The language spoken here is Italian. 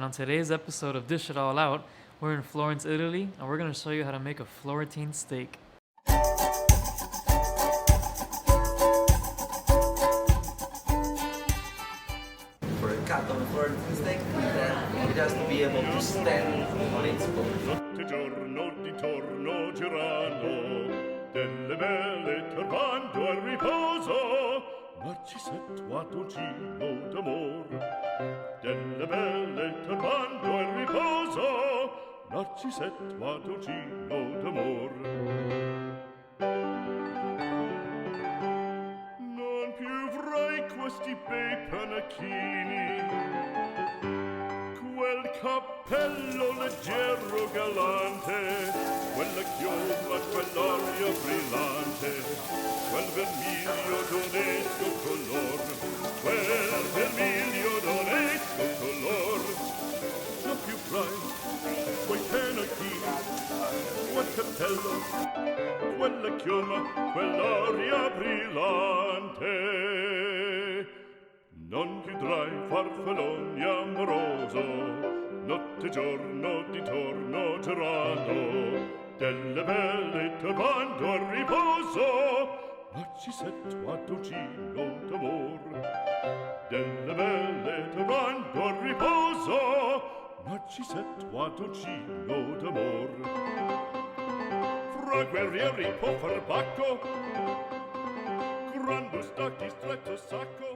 and on today's episode of Dish It All Out, we're in Florence, Italy, and we're going to show you how to make a Florentine steak. For a cut of a Florentine steak, then it has to be able to stand on its own. Notte giorno di torno girando, delle belle turbando al riposo, Narcisetto a dolcino d'amor. Delle belle turbando al riposo, Narcisetto a dolcino d'amor. Non più avrai questi bei panacchini, quel cappello leggero galante, quella chioma, quell'aria brillante, quel vermiglio d'onesto color, quel vermiglio d'onesto color. Non più frai quei pennacchini, quel cappello, quella chioma, quell'aria brillante. Non chiudrai farfalloni amoroso, notte e giorno di torno girando, delle belle turbando al riposo, Narcisetto a dolcino d'amor. Delle belle turbando al riposo, Narcisetto a dolcino d'amor. Fra guerrieri può far bacco, gran bustacchi stretto sacco.